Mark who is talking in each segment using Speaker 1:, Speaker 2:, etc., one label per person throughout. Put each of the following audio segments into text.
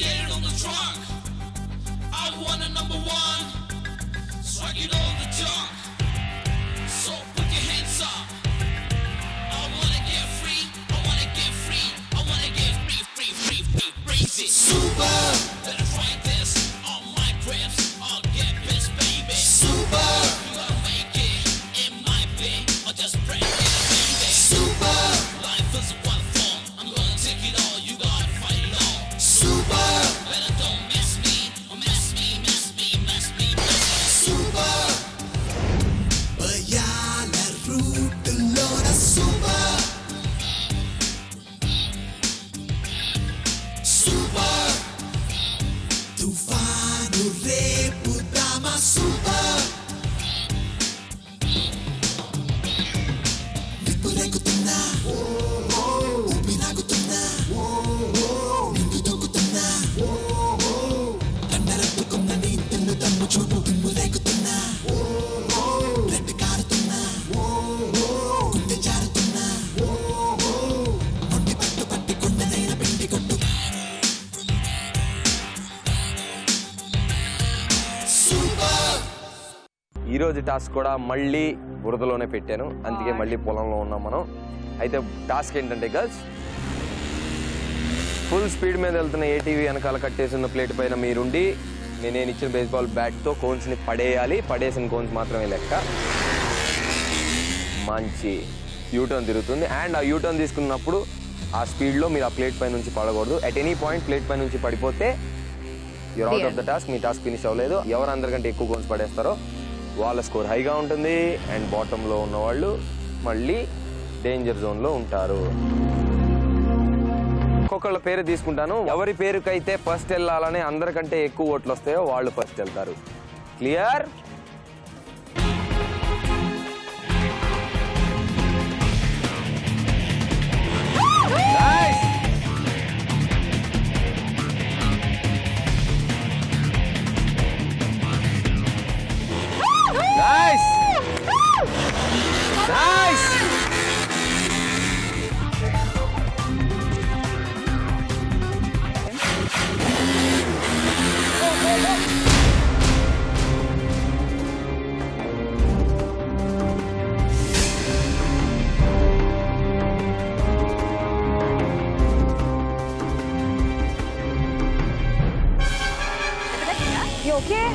Speaker 1: get it on the truck. I want a number one, so I get all the junk. So put your hands up. I wanna get free, I wanna get free, I wanna get free, raise it. Super, let us write this on my grips. I'll get pissed, baby. Super, you gotta make it, it might be, or just break it, baby. Super, life is a one form, I'm gonna take it all, you gotta fight it all. Super, better don't mess me, or mess me. Super, bayala root lona super. Super, tufanu repu dama super. Nipurekutuna, upinagutuna, nindu dokutuna, kandarapukuna nindu tammu chupu nipurekutuna, రెడ్ కారుతున్నా, గుండె జారుతున్నా, మొండి పట్టు పట్టి కొండనైన పిండి కొట్టు.
Speaker 2: ఈరోజు టాస్క్ కూడా మళ్ళీ బురదలోనే పెట్టాను, అందుకే మళ్ళీ పొలంలో ఉన్నాం మనం. అయితే టాస్క్ ఏంటంటే గర్ల్స్, ఫుల్ స్పీడ్ మీద వెళ్తున్న ఏటీవీ వెనకాల కట్టేసిన ప్లేట్ పైన మీరుండి నేను ఇచ్చిన బేస్బాల్ బ్యాట్తో కోన్స్ని పడేయాలి. పడేసిన కోన్స్ మాత్రమే లెక్క. మంచి యూటర్న్ తిరుగుతుంది, అండ్ ఆ యూటర్న్ తీసుకున్నప్పుడు ఆ స్పీడ్లో మీరు ఆ ప్లేట్ పై నుంచి పడకూడదు. అట్ ఎనీ పాయింట్ ప్లేట్ పై నుంచి పడిపోతే you're out of the task, మీ టాస్క్ ఫినిష్ అవ్వలేదు. ఎవరు అందరికంటే ఎక్కువ కోన్స్ పడేస్తారో వాళ్ళ స్కోర్ హైగా ఉంటుంది, అండ్ బాటంలో ఉన్నవాళ్ళు మళ్ళీ డేంజర్ జోన్లో ఉంటారు. ఒక్కొక్కళ్ళ పేరు తీసుకుంటాను, ఎవరి పేరుకైతే ఫస్ట్ వెళ్ళాలని అందరికంటే ఎక్కువ ఓట్లు వస్తాయో వాళ్ళు ఫస్ట్ వెళ్తారు. Clear? Nice! Nice!
Speaker 3: You okay?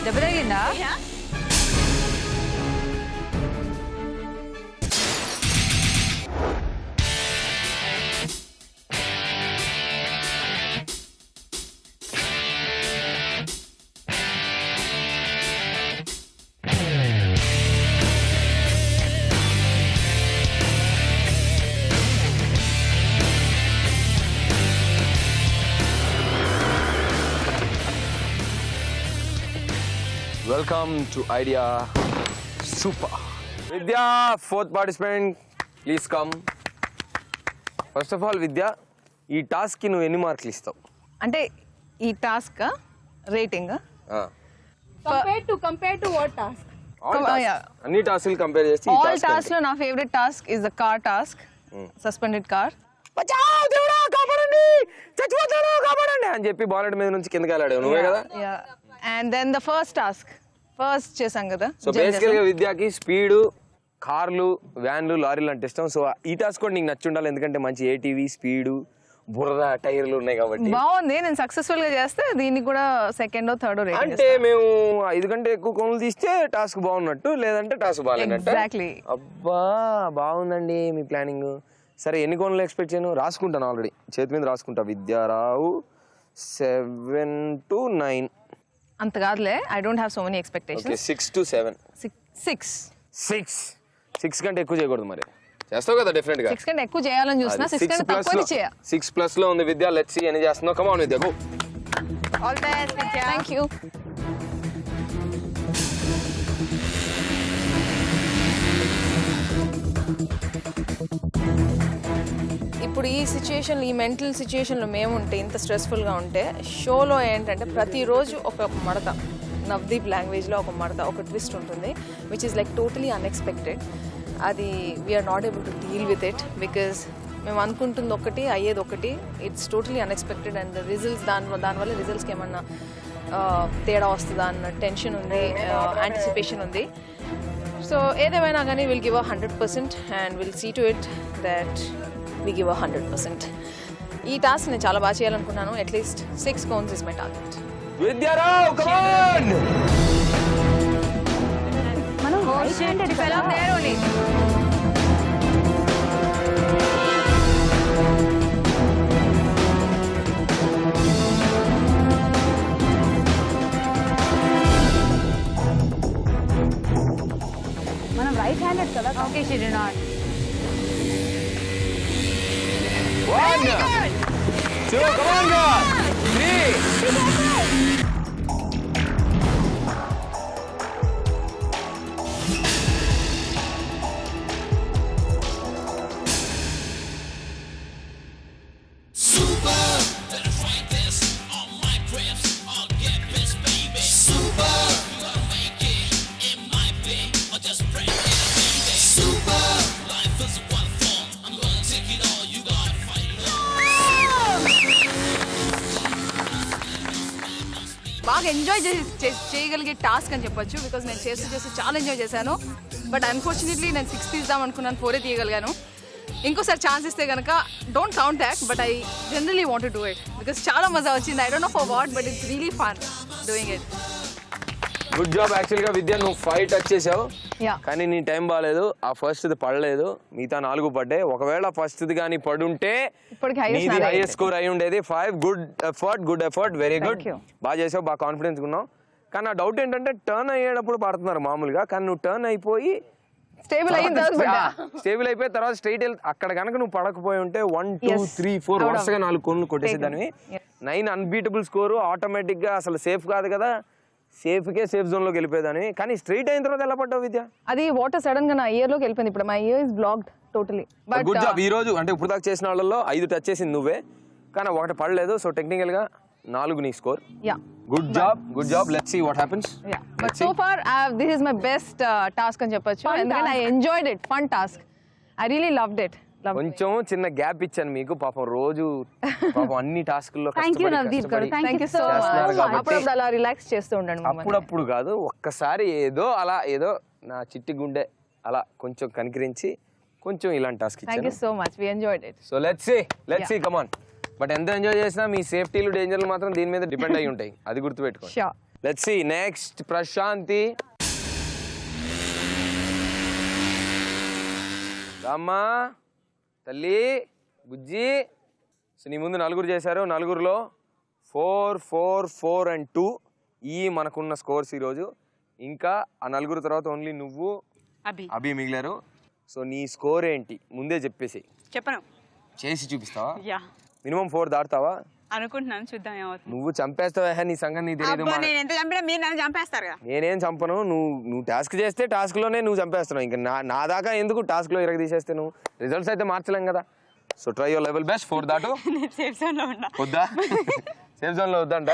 Speaker 3: దెబ్బ తగిలిందా?
Speaker 2: Welcome to Idea Super. Vidya, fourth participant, please come. First of all, Vidya, ఈ టాస్క్ కి నువ్వు ఎన్ని మార్కులు ఇస్తావు?
Speaker 3: అంటే ఈ task rating
Speaker 4: Compared to what task?
Speaker 2: అన్ని టాస్క్లు కంపేర్ చేసి
Speaker 3: ఆల్ టాస్క్ లో నా favourite task is the car task, suspended car.
Speaker 2: బచావ్ దేవుడా కాపాడండి, చచ్చిపోతాను కాపాడండి అని చెప్పి బాలెట్ మీద నుంచి కిందకి వెళ్ళాడు నువ్వే కదా.
Speaker 3: అండ్ దెన్ ద ఫస్ట్ చేసాం కదా.
Speaker 2: సో బేసికల్ గా విద్యాకి స్పీడ్, కార్లు, వ్యాన్లు, లారీలు అంటే ఇష్టం. సో ఈ టాస్క్ కూడా నీకు నచ్చి ఉండాలి, ఎందుకంటే మంచి ఏటీవీ, స్పీడ్, బుర్ర, టైర్లు ఉన్నాయి కాబట్టి.
Speaker 3: బాగుంది, నేను సక్సెస్ఫుల్ గా చేస్తే దీనికి కూడా సెకండ్ థర్డ్ రేటింగ్.
Speaker 2: అంటే మేము 5 కంటే ఎక్కువ కొనులు తీస్తే టాస్క్ బాగున్నట్టు, లేదంటే టాస్క్ బాగాలేనట్టు.
Speaker 3: ఎగ్జాక్ట్లీ.
Speaker 2: అబ్బా బాగుందండి మీ ప్లానింగ్. సరే ఎన్ని కొనులు ఎక్స్పెక్ట్ చేయను? రాసుకుంటాను, ఆల్రెడీ చేతి మీద రాసుకుంటా. విద్యారావు 7 to 9.
Speaker 3: అంత కాదులే, I don't have so many expectations.
Speaker 2: 6 to 7. 6 కంటే ఎక్కువ చేయకూడదు. మరి చేస్తావు కదా డెఫినెట్ గా.
Speaker 3: 6 కంటే ఎక్కువ చేయాలని చూసినా 6 కంటే తక్కువ చేయ.
Speaker 2: 6+ లో ఉంది విద్య. లెట్స్ సీ ఎన్ని చేస్తున్నావు. Come on Vidya, go.
Speaker 3: All the best Vidya. Thank you. ఇప్పుడు ఈ సిచ్యుయేషన్లో, ఈ మెంటల్ సిచ్యుయేషన్లో మేము ఉంటే, ఇంత స్ట్రెస్ఫుల్గా ఉంటే, షోలో ఏంటంటే ప్రతిరోజు ఒక మడత, నవ్దీప్ లాంగ్వేజ్లో ఒక మడత, ఒక ట్విస్ట్ ఉంటుంది, which is like totally unexpected. అది we're not able to deal with it because మేము అనుకుంటుంది ఒకటి అయ్యేది ఒకటి. It's totally unexpected and results దానివల్ల రిజల్ట్స్కి ఏమన్నా తేడా వస్తుందా అన్న టెన్షన్ ఉంది, యాంటిసిపేషన్ ఉంది. సో ఏదేమైనా కానీ will give 100% and will see to it that we give 100%. ఈ టాస్క్ నేను చాలా బాగా చేయాలనుకున్నాను. At least 6 cones is my target.
Speaker 2: Vidya Rao come on.
Speaker 4: మనం రైట్ హ్యాండెడ్ కదా. మనం రైట్ హ్యాండెడ్ కదా. Okay she did not.
Speaker 2: 1 2 come on girl. 3
Speaker 1: Super, better fight this. All my grips, I'll get this, baby. Super, you gotta make it. It might be, or just break it, baby. Super, life is a one form. I'm gonna take it all. You gotta fight it all.
Speaker 4: బాగా enjoy చేయగలిగే task అని చెప్పొచ్చు. Because నేను చేస్తూ చాలా enjoy చేశాను. But unfortunately నేను 6 తీద్దాం అనుకున్నాను, 4 తీయగలిగాను. ఇంకోసారి ఛాన్స్ ఇస్తే కనుక don't count that, but I generally want to do it because చాలా మజా వచ్చింది. I don't know for what but it's really fun doing it.
Speaker 2: Good job. Actual గా విద్య నువ్వు 5 టచ్ చేసావు,
Speaker 4: యా.
Speaker 2: కానీ నీ టైం బాగాలేదు. ఆ ఫస్ట్ది పడలేదు, మిగతా 4 పడ్డాయి. ఒకవేళ ఫస్ట్ది కానీ పడుంటే
Speaker 4: ఇప్పటికి highest
Speaker 2: నీది
Speaker 4: నాదే
Speaker 2: హైయెస్ట్ స్కోర్ అయి ఉండేది. 5 good effort very good.
Speaker 4: Thank you.
Speaker 2: బాగా చేసావు, బాగా కాన్ఫిడెన్స్ ఉన్నావు. కానీ నా డౌట్ ఏంటంటే టర్న్ అయ్యేటప్పుడు పడుతున్నారు మామూలుగా, కానీ నువ్వు టర్న్ అయిపోయి
Speaker 4: స్టేబుల్ అయిన తర్వాత
Speaker 2: స్టేబుల్ అయిపోయిన తర్వాత స్ట్రైట్ అక్కడ కనుక నువ్వు పడకపోయి ఉంటే 1 2
Speaker 4: Yes.
Speaker 2: 3 4
Speaker 4: Out of
Speaker 2: వరుసగా 4 కోన్లు కొట్టేసేదానివి.
Speaker 4: Yes.
Speaker 2: 9 unbeatable score. ఆటోమేటిక్ గా అసలు సేఫ్ కాదు కదా, సేఫ్కే సేఫ్ జోన్ లోకి వెళ్ళిపోయేదాన్ని. కానీ స్ట్రైట్ అయిన తర్వాత ఎలా పడ్డావు విద్య?
Speaker 4: అది వాటర్ సడన్ గా నా ఇయర్ లోకి వెళ్ళిపోయింది. ఇప్పుడు my year is blocked totally. But
Speaker 2: good job. ఈ రోజు అంటే ఇప్పుడు దాకా చేసిన వాళ్ళలో 5 టచ్ చేసింది నువ్వే, కానీ ఒకటి పడలేదు. సో టెక్నికల్ గా 4 నీ score.
Speaker 4: Yeah,
Speaker 2: good job. Let's see what happens.
Speaker 4: Yeah. But so far this is my best task అని చెప్పొచ్చు. ఎందుకంటే I enjoyed it. Fun task. I really loved it.
Speaker 2: కొంచెం చిన్న గ్యాప్ ఇచ్చాను మీకు. పాపం రోజు పాపం అన్ని టాస్కుల్లో
Speaker 4: థ్యాంక్ యూ నవదీప్ గారు. Thank you so much. అప్పుడప్పుడు అలా రిలాక్స్ చేస్తూ ఉండండి మమ్మల్ని.
Speaker 2: అప్పుడప్పుడు కాదు, ఒక్కసారి ఏదో నా చిట్టి గుండె అలా కొంచెం కనికరించి కొంచెం ఇలాంటి టాస్క్
Speaker 4: థ్యాంక్ యూ
Speaker 2: ఇచ్చాను.
Speaker 4: So much. We enjoyed it.
Speaker 2: So let's see come on. But ఎంత ఎంజాయ్ చేసినా మీ సేఫ్టీలు డేంజర్లు మాత్రం దీని మీద డిపెండ్ అయి ఉంటాయి, అది గుర్తుపెట్టుకోండి.
Speaker 4: Sure.
Speaker 2: Let's see next. Prashanthi రామ్మా తల్లి బుజ్జి. సో నీ ముందు 4 చేశారు. 4లో 4 4 4 and 2 ఈ మనకున్న స్కోర్స్ ఈరోజు. ఇంకా ఆ 4 తర్వాత ఓన్లీ నువ్వు అభి మిగిలారు. సో నీ స్కోర్ ఏంటి ముందే చెప్పేసి
Speaker 5: చెప్పను,
Speaker 2: చేసి చూపిస్తావా?
Speaker 5: యా
Speaker 2: మినిమం 4 దాటుతావా
Speaker 5: అనుకుంటున్నాను, చూద్దాం ఏమవుతుంది.
Speaker 2: నువ్వు చంపేస్తావా? నీ సంగతి నీకు తెలియదు.
Speaker 5: అబ్బా, నేను ఎంత చంపినా మీరు నన్ను చంపేస్తారు కదా.
Speaker 2: నేనేం చంపను. నువ్వు టాస్క్ చేస్తే టాస్క్లోనే నువ్వు చంపేస్తున్నావు. ఇంకా నా దాకా ఎందుకు టాస్క్లో తీసేస్తే నువ్వు రిజల్ట్స్ అయితే మార్చలేం కదా. So try your level best. 4 దాటు.
Speaker 5: నేను సేఫ్ జోన్ లో ఉన్నా.
Speaker 2: వద్దా? సేఫ్ జోన్ లో వద్దంట.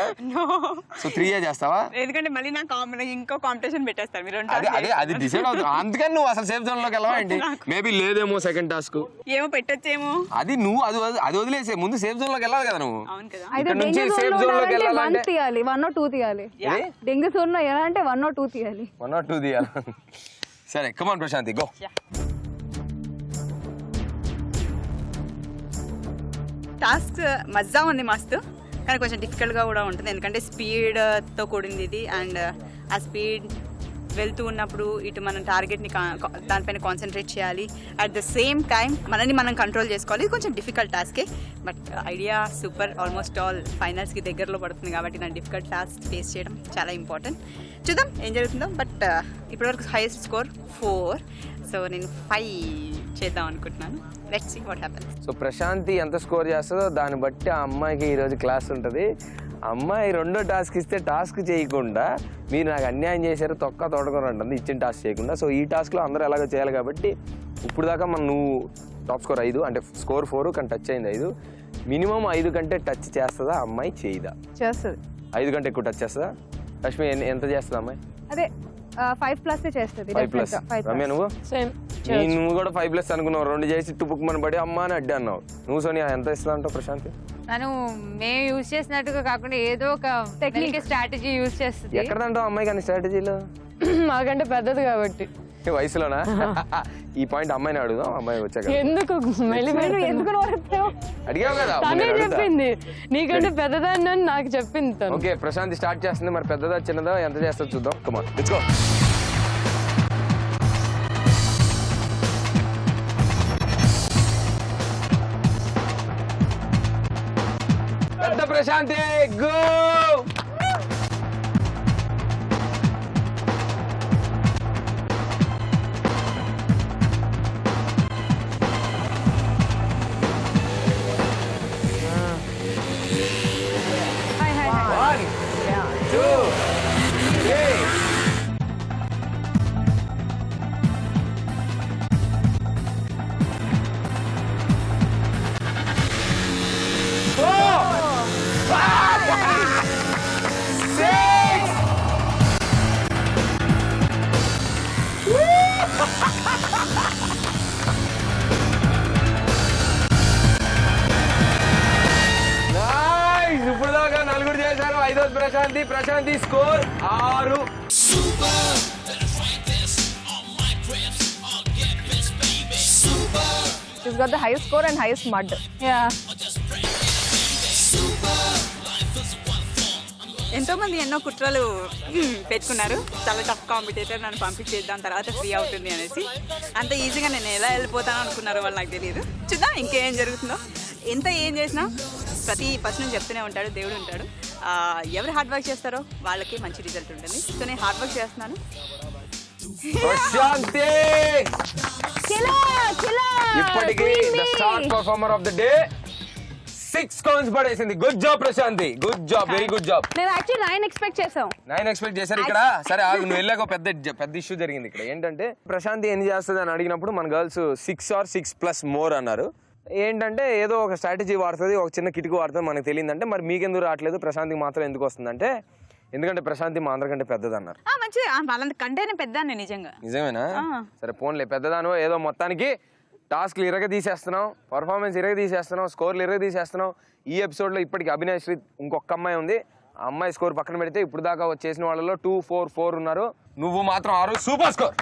Speaker 2: సో 3 చేస్తావా?
Speaker 5: ఎందుకంటే మళ్ళీ నాకు ఇంకో కాంపిటీషన్ పెట్టేస్తారు మీరు.
Speaker 2: అది డిసైడ్ అవుతుంది. అందుకని నువ్వు అసలు సేఫ్ జోన్ లోకి వెళ్ళవా ఏంటి? మేబీ లేదేమో సెకండ్ టాస్క్.
Speaker 5: ఏమో పెట్టొచ్చేమో.
Speaker 2: అది నువ్వు అది వదిలేసే ముందు సేఫ్ జోన్ లోకి వెళ్ళాలి కదా నువ్వు.
Speaker 5: అవును కదా.
Speaker 2: ఇక్కడ నుంచి సేఫ్ జోన్ లోకి వెళ్ళాలంటే
Speaker 4: 1 తీయాలి, 1 or 2 తీయాలి. డెంగ్యూ జోన్ లో ఎలా అంటే 1 or 2 తీయాలి.
Speaker 2: 1 or 2 తీయాలి. సరే come on Prashanthi, go.
Speaker 5: Task మజా ఉంది మస్తు, కానీ కొంచెం డిఫికల్ట్గా కూడా ఉంటుంది. ఎందుకంటే స్పీడ్తో కూడింది ఇది. అండ్ ఆ స్పీడ్ వెళ్తూ ఉన్నప్పుడు ఇటు మనం టార్గెట్ని దానిపైన కాన్సన్ట్రేట్ చేయాలి. అట్ ద సేమ్ టైం మనని మనం కంట్రోల్ చేసుకోవాలి. ఇది కొంచెం డిఫికల్ట్ టాస్కే, but idea super. Almost all ఫైనల్స్కి దగ్గరలో పడుతుంది కాబట్టి నా డిఫికల్ట్ టాస్క్ ఫేస్ చేయడం చాలా ఇంపార్టెంట్. చూద్దాం ఏం జరుగుతుందో. బట్ ఇప్పటివరకు హైయెస్ట్ స్కోర్ 4, సో నేను 5 చేద్దాం అనుకుంటున్నాను. Let's see what happens.
Speaker 2: So Prashanthi ఎంత స్కోర్ చేస్తుందో దాన్ని బట్టి ఆ అమ్మాయికి ఈరోజు క్లాస్ ఉంటుంది. అమ్మాయి 2వ టాస్క్ ఇస్తే టాస్క్ చేయకుండా మీరు నాకు అన్యాయం చేశారు, తోడకొని ఉంటుంది ఇచ్చిన టాస్క్ చేయకుండా. సో ఈ టాస్క్లో అందరూ ఎలాగో చేయాలి కాబట్టి ఇప్పుడు దాకా నువ్వు టాప్ స్కోర్ 5 అంటే స్కోర్ 4 కానీ టచ్ అయింది 5. మినిమం 5 కంటే టచ్ చేస్తుందా అమ్మాయి? చేయదా?
Speaker 4: చేస్తుంది.
Speaker 2: 5 కంటే ఎక్కువ టచ్ చేస్తుందా? లక్ష్మి ఎంత చేస్తుందా అమ్మాయి?
Speaker 4: అదే
Speaker 6: 5+ చేస్తుంది
Speaker 2: 5+. రమ్య నువ్వు
Speaker 7: సేమ్
Speaker 2: నువ్వు కూడా 5+ అనుకున్నావు, 2 చేసి టుపుక్ మన పడి అమ్మ అని అడ్డి అన్నావు. నువ్వు సోనియా ఎంత ఇస్తా అంటావు ప్రశాంత్?
Speaker 8: నేను మేము యూజ్ చేసినట్టుగా కాకుండా ఏదో ఒక టెక్నిక్ స్ట్రాటజీ యూజ్ చేస్తుంది.
Speaker 2: ఎక్కడ అంటావు అమ్మాయి కానీ స్ట్రాటజీలో?
Speaker 7: మాకంటే పెద్దది కాబట్టి.
Speaker 2: వయసులోనా? ఈ పాయింట్ అమ్మాయిని అడుగుదాం, అమ్మాయి వచ్చాక.
Speaker 7: ఎందుకు
Speaker 2: అడిగావు కదా,
Speaker 7: తనే చెప్పింది నీకంటే పెద్దదాన్ని అని నాకు చెప్పింది తను.
Speaker 2: ఓకే ప్రశాంత్ స్టార్ట్ చేస్తుంది, మరి పెద్దదా చిన్నదా ఎంత చేస్తా చూద్దాం. Come on let's go. పెద్ద ప్రశాంతి గో. ఇప్పుడు దాకా 4 చేశారు, 5వ Prashanti score 6.
Speaker 1: Super, better fight this. All my grips, I'll get this, baby. Super,
Speaker 3: She's got the highest score and highest mud.
Speaker 1: just break it, baby. Super, life is one form.
Speaker 5: ఎంతో మంది ఎన్నో కుట్రలు పెట్టుకున్నారు. చాలా టఫ్ కాంపిటేటర్, నన్ను పంపించేద్దాం తర్వాత free అవుతుంది అనేసి. అంత ఈజీగా నేను ఎలా వెళ్ళిపోతానో అనుకున్నారు వాళ్ళు, నాకు తెలియదు. చూద్దాం ఇంకేం జరుగుతుందో. ఎంత ఏం చేసినా ప్రతి పర్సన్ చెప్తూనే ఉంటాడు, దేవుడు ఉంటాడు. ఎవరు హార్డ్ వర్క్ చేస్తారో వాళ్ళకి మంచి రిజల్ట్ ఉంటుంది. సో నేను హార్డ్ వర్క్ చేస్తున్నాను.
Speaker 2: ప్రశాంతి ఇప్పటికి the star performer of the day 6 cones పడేసింది. Good job Prashanthi, good job, very good job.
Speaker 6: మేము యాక్చువల్లీ 9 ఎక్స్పెక్ట్ చేసాం.
Speaker 2: 9 ఎక్స్పెక్ట్ చేశారు ఇక్కడ. సరే ఆగు, నువ్వు వెళ్ళాక పెద్ద ఇష్యూ జరిగింది ఇక్కడ. ఏంటంటే ప్రశాంతి ఎన్ని చేస్తుంది అని అడిగినప్పుడు మన గర్ల్స్ 6 or 6+ అన్నారు. ఏంటంటే ఏదో ఒక స్ట్రాటజీ వాడుతుంది, ఒక చిన్న కిటుకు వాడుతుంది, మనకు తెలియదంటే మరి మీకెందుకు రావట్లేదు, ప్రశాంతికి మాత్రం ఎందుకు వస్తుందంటే ఎందుకంటే ప్రశాంతి మా అందరికంటే పెద్దది అన్నారు.
Speaker 5: మంచిది, వాళ్ళంతకంటేనే పెద్దాన్ని నిజంగా.
Speaker 2: నిజమేనా? సరే పోన్లే, పెద్దదాను ఏదో మొత్తానికి టాస్క్లు ఇరగ తీసేస్తున్నాం, పర్ఫార్మెన్స్ ఇరగ తీసేస్తున్నాం, స్కోర్లు ఇరగ తీసేస్తున్నాం. ఈ ఎపిసోడ్లో ఇప్పటికి అభినయ్ శ్రీ ఇంకొక అమ్మాయి ఉంది. ఆ అమ్మాయి స్కోర్ పక్కన పెడితే ఇప్పుడు దాకా వచ్చేసిన వాళ్ళలో 2, 4, 4 ఉన్నారు. నువ్వు మాత్రం 6. Super score,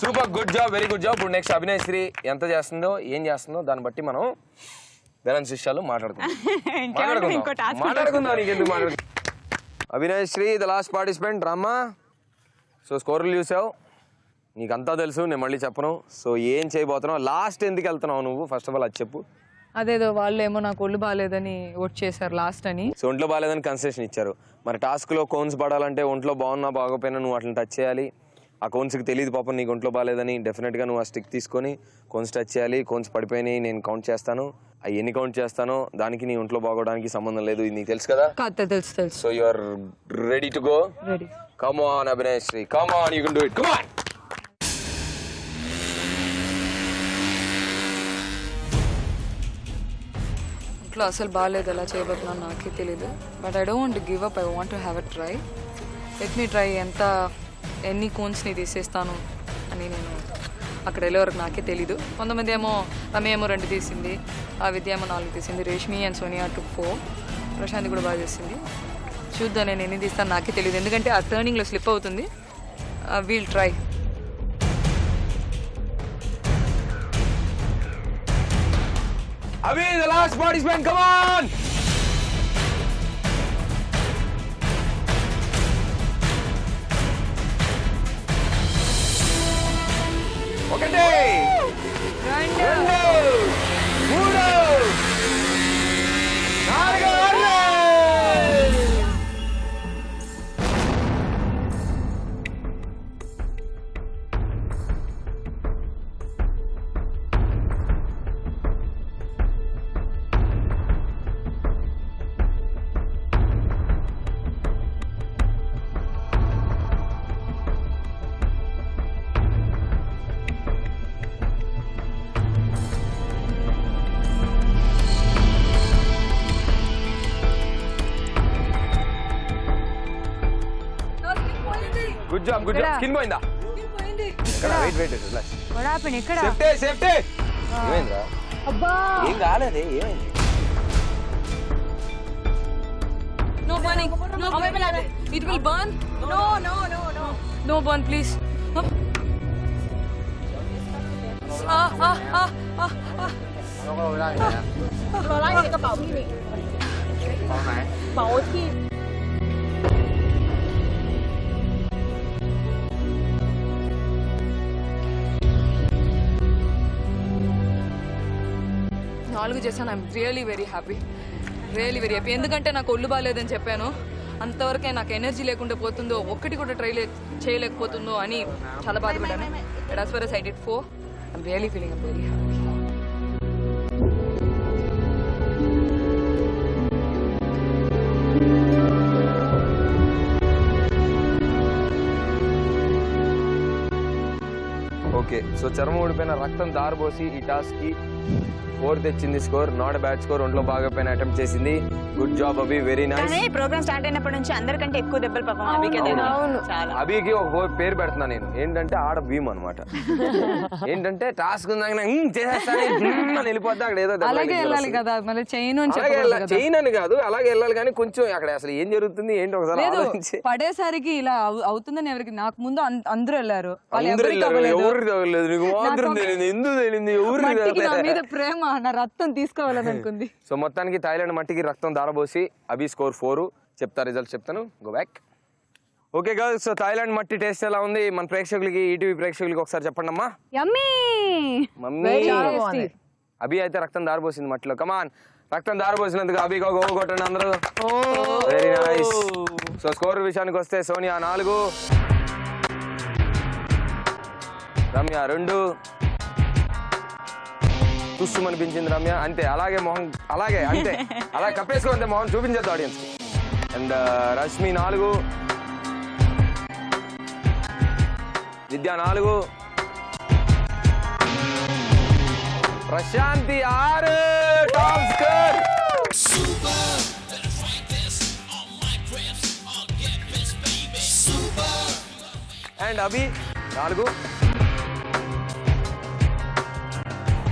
Speaker 2: super, good job, very good job. ఇప్పుడు నెక్స్ట్ అభినయ్ శ్రీ ఎంత చేస్తుందో ఏం చేస్తుందో దాన్ని బట్టి మనం బ్యాలెన్స్ విషయాలు మాట్లాడుకుందాం. నీకెందుకు మాట్లాడుకుందాం. Abhinay Sri the last participant రామ్మా. సో స్కోర్లు చూసావు, నీకంతా తెలుసు, నేను మళ్ళీ చెప్పను. సో ఏం చేయబోతున్నావు, లాస్ట్ ఎందుకు వెళ్తున్నావు నువ్వు, ఫస్ట్ ఆఫ్ ఆల్ అది చెప్పు.
Speaker 7: అదేదో వాళ్ళు ఏమో నాకు ఒళ్ళు బాగాలేదని ఓట్ చేశారు లాస్ట్ అని.
Speaker 2: సో ఒంట్లో బాగాలేదని కన్సెషన్ ఇచ్చారు. మరి టాస్క్లో కోన్స్ పడాలంటే ఒంట్లో బాగున్నా బాగోపోయినా నువ్వు అట్లా టచ్ చేయాలి. ఆ కోన్స్కి తెలియదు పాపం నీకు ఒంట్లో బాగాలేదని. డెఫినెట్గా నువ్వు ఆ స్టిక్ తీసుకొని కోన్స్ టచ్ చేయాలి. కోన్స్ పడిపోయినాయి, నేను కౌంట్ చేస్తాను. అవి ఎన్ని కౌంట్ చేస్తానో దానికి నీ ఒంట్లో బాగోడానికి సంబంధం లేదు. ఇది నీకు తెలుసు కదా?
Speaker 7: తెలుసు.
Speaker 2: So you are ready to go?
Speaker 7: Ready.
Speaker 2: Come on Abhinay Sri, come on, you can do it, come on.
Speaker 4: ఇంట్లో అసలు బాగాలేదు, ఎలా చేయబోతున్నాను నాకే తెలియదు. But I don't want to give up, I want to have a try. Let me try. ఎన్ని కోన్స్ని తీసేస్తాను అని నేను అక్కడ వెళ్ళే వరకు నాకే తెలీదు. కొంతమంది ఏమో రమ్య ఏమో 2 తీసింది, ఆ విద్య ఏమో 4 తీసింది, రేష్మి అండ్ సోనియా 2, 4, ప్రశాంతి కూడా బాగా చేసింది. చూద్దాం నేను ఎన్ని తీస్తాను నాకే తెలియదు, ఎందుకంటే ఆ టర్నింగ్లో స్లిప్ అవుతుంది. We'll try.
Speaker 2: Abhi, the last participant, come on! ఒకటి, 2, 3, 4, 5. Job good job. స్కిన్ పోయిందా? ఇక్కడ వెయిట్ రిలాక్స్.
Speaker 8: What happened? ఇక్కడ
Speaker 2: సేఫ్టీ ఏమైందిరా?
Speaker 6: అబ్బా
Speaker 2: ఏం కాలేదే, ఏమైంది?
Speaker 4: No burning. No burning. It will burn. No, no, no, no. No burn, please. నాలుగు చేశాను. I'm really very happy, really very happy. ఎందుకంటే నాకు ఒళ్ళు బాగాలేదని చెప్పాను, అంతవరకే నాకు ఎనర్జీ లేకుండా పోతుందో, ఒక్కటి కూడా చేయలేకపోతుందో అని చాలా బాధపడ్డాను. But as for as I did 4, I'm really feeling very happy.
Speaker 2: Okay, so చర్మం ఊడిపోయిన రక్తం దారబోసి ఈ టాస్క్ కి 4 తెచ్చింది స్కోర్. Not bad score. ఒంట్లో బాగా పైన అటెంప్ట్ చేసింది. గుడ్ జాబ్ అభి, వెరీ నైస్.
Speaker 5: కానీ ప్రోగ్రామ్ స్టార్ట్ అయినప్పటి నుంచి అందరికంటే ఎక్కువ దెబ్బలు పాపం అభికే తగిలాయి. చాలా.
Speaker 2: అభికి ఒక పేరు పెడుతున్నా నేను, ఏంటంటే ఆడ భీమ్ అనమాట. ఏంటంటే టాస్క్ వెళ్ళిపోద్ది అక్కడ ఏదో
Speaker 7: అలాగే వెళ్ళాలి కదా, మళ్ళీ చేయను అని
Speaker 2: చేయను అని కాదు, అలాగే వెళ్ళాలి. కానీ కొంచెం అక్కడ అసలు ఏం జరుగుతుంది ఏంటి ఒకసారి ఆలోచించి.
Speaker 7: పడేసరికి ఇలా అవుతుందని ఎవరికి, నాకు ముందు అందరూ వెళ్ళారు,
Speaker 2: ఎవరు తగలేదు, నీకు మాత్రం తెలియదు, ఎందుకు తెలియదు, ఎవరు
Speaker 7: మీద ప్రేమ, నా రక్తం తీసుకోవాలని అనుకుంది.
Speaker 2: సో మొత్తానికి థాయిలాండ్ మట్టికి రక్తం దారబోసి అభి స్కోర్ 4. చెప్తా రిజల్ట్ చెప్తాను, go back. Okay girls, so Thailand మట్టి టేస్ట్ ఎలా ఉంది మన ప్రేక్షకులకి, ఈటీవీ ప్రేక్షకులకి ఒకసారి చెప్పండి అమ్మా.
Speaker 6: యమ్మీ
Speaker 2: మమ్మీ అభి అయితే రక్తం దారబోసింది మట్టిలో. కమాన్, రక్తం దారబోసినందుకు అభికి ఒక ఓ కొట్టండి అందరూ. Very nice. సో స్కోర్ విషయానికి వస్తే సోనియా 4, రమ్య 2. తుస్సు అనిపించింది రమ్య, అంతే. అలాగే మొహం, అలాగే అంతే, అలా కప్పేసుకో, అంతే మొహం చూపించద్దు ఆడియన్స్ కి. And Rashmi 4, Vidya 4, Prashanti 6. Top score. And Abhi 4.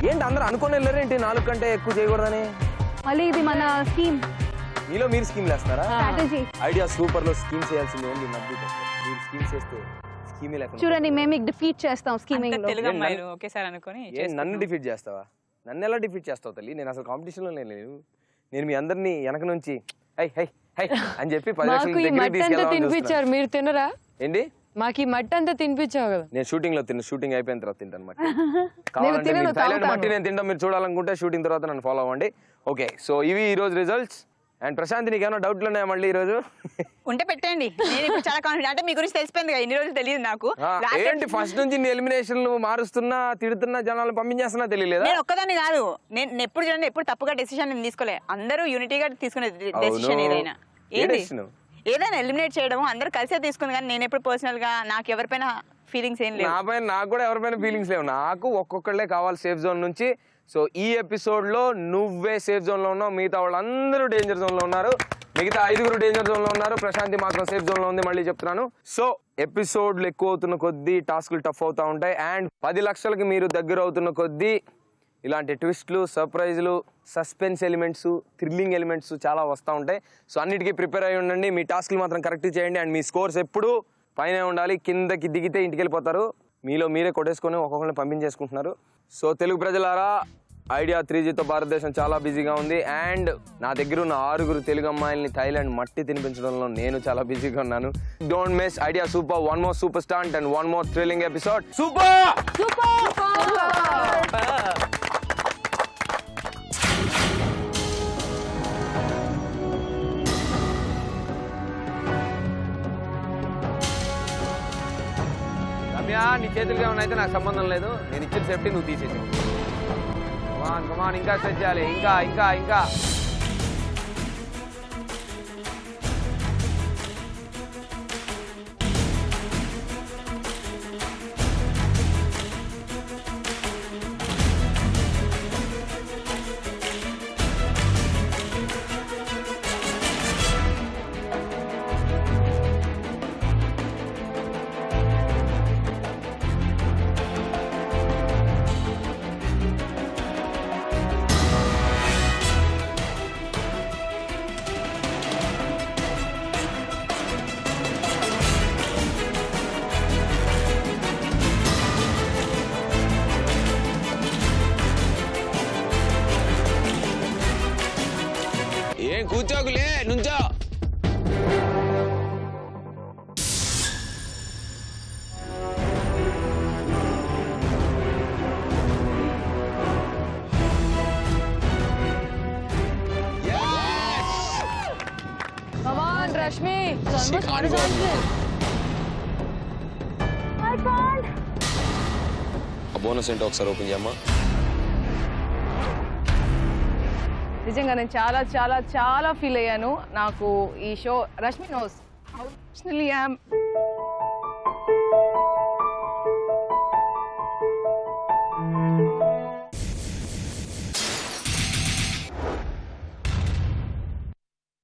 Speaker 2: ఏంటి అందరూ అనుకుని వెళ్ళారేంటి 4 కంటే ఎక్కువ చేయకూడదని?
Speaker 6: మళ్ళీ ఇది మన స్కీమ్,
Speaker 2: మీలో మీరు స్కీమ్ వేస్తారా?
Speaker 6: స్ట్రాటజీ.
Speaker 2: ఐడియా సూపర్ లో స్కీమ్ చేయాల్సింది ఓన్లీ నవ్వు. మీరు స్కీమ్ చేస్తే స్కీమే లేకుండా.
Speaker 6: చూడండి, మేము మీకు డిఫీట్ చేస్తాం స్కీమింగ్ లో.
Speaker 5: తెలుగు అమ్మాయిలు ఒకేసారి అనుకొని
Speaker 2: నన్ను డిఫీట్ చేస్తావా? నన్ను ఎలా డిఫీట్ చేస్తావు తల్లి? నేను అసలు కాంపిటీషన్ లో లేను. నేను మీ అందరినీ వెనక నుంచి హై హై హై అని చెప్పి 10 లక్షలు
Speaker 7: తినిపించారు, మీరు తినరా?
Speaker 2: ఏంటి
Speaker 7: మాకు ఈ మట్టి అంతా తినిపించావు కదా.
Speaker 2: నేను షూటింగ్ లో షూటింగ్ అయిపోయిన తర్వాత తింటాను మట్టి. కావాలంటే మీరు థాయిలాండ్ మట్టి నేను తింటాం, మీరు చూడాలనుకుంటే షూటింగ్ తర్వాత నన్ను ఫాలో అవ్వండి. ఓకే, సో ఇవి ఈ రోజు రిజల్ట్స్. అండ్ ప్రశాంత్, నీకు ఏమైనా డౌట్లు ఉన్నాయా మళ్ళీ ఈ రోజు?
Speaker 5: ఉంటే పెట్టండి, నేను ఇప్పుడు చాలా కాన్ఫిడెంట్. అంటే మీ గురించి తెలిసిపోయింది కదా, ఇన్ని రోజులు తెలియదు నాకు.
Speaker 2: ఏంటి ఫస్ట్ నుంచి ఎలిమినేషన్లు మారుస్తున్నా, తిడుతున్నా, జనాలను పంపించేస్తున్నా తెలియలేదా?
Speaker 5: నేను ఒక్కదాన్ని కాదు, నేను ఎప్పుడు చూడండి, ఎప్పుడు తప్పుగా డెసిషన్ నేను తీసుకోలే. అందరూ యూనిటీగా తీసుకునే డెసిషన్ ఏదైనా. ఏంటి ఏదైనా ఎలిమినేట్ చేయడం అందరూ కలిసే తీసుకుంది, కానీ నేను ఎప్పుడు పర్సనల్ గా నాకు ఎవరిపైన ఫీలింగ్స్ ఏం లేవు.
Speaker 2: నాపైన నాకు కూడా ఎవరిపైన ఫీలింగ్స్ లేవు. నాకు ఒక్కొక్కళ్ళే కావాలి సేఫ్ జోన్ నుంచి. సో ఈ ఎపిసోడ్ లో నువ్వే సేఫ్ జోన్ లో ఉన్నావు, మిగతా వాళ్ళందరూ డేంజర్ జోన్ లో ఉన్నారు. మిగతా 5 డేంజర్ జోన్ లో ఉన్నారు, ప్రశాంతి మాత్రం సేఫ్ జోన్ లో ఉంది. మళ్ళీ చెప్తున్నాను. సో ఎపిసోడ్లు ఎక్కువ అవుతున్న కొద్దీ టాస్క్లు టఫ్ అవుతా ఉంటాయి. అండ్ 10 లక్షలకి మీరు దగ్గర అవుతున్న కొద్దీ ఇలాంటి ట్విస్ట్లు, సర్ప్రైజ్లు, సస్పెన్స్ ఎలిమెంట్స్, థ్రిల్లింగ్ ఎలిమెంట్స్ చాలా వస్తూ ఉంటాయి. సో అన్నిటికీ ప్రిపేర్ అయి ఉండండి. మీ టాస్క్లు మాత్రం కరెక్ట్ చేయండి. అండ్ మీ స్కోర్స్ ఎప్పుడు పైన ఉండాలి. కిందకి దిగితే ఇంటికి వెళ్ళిపోతారు. మీలో మీరే కొట్టేసుకొని ఒక్కొక్కరిని పంపించేసుకుంటున్నారు. సో తెలుగు ప్రజలారా, ఐడియా 3Gతో భారతదేశం చాలా బిజీగా ఉంది. అండ్ నా దగ్గర ఉన్న 6 తెలుగు అమ్మాయిల్ని థాయిలాండ్ మట్టి తినిపించడంలో నేను చాలా బిజీగా ఉన్నాను. Don't miss idea super, 1 more super stunt and 1 more thrilling episode. Super Ramya, నీ చేతులుగా ఏమైనా అయితే నాకు సంబంధం లేదు. నేను ఇచ్చిన సేఫ్టీ నువ్వు తీసేసి. కమాన్, ఇంకా సెట్ చేయాలి. ఇంకా ఇంకా ఇంకా కూర్చోకులే నుంచో.
Speaker 7: Come on, Rashmi.
Speaker 2: She can't go. ఆ బోనస్ ఏంటో ఒకసారి ఓపెన్ చేయమ్మా.
Speaker 7: నిజంగా నేను చాలా చాలా చాలా ఫీల్ అయ్యాను. నాకు ఈ show Rashmi knows how emotionally I am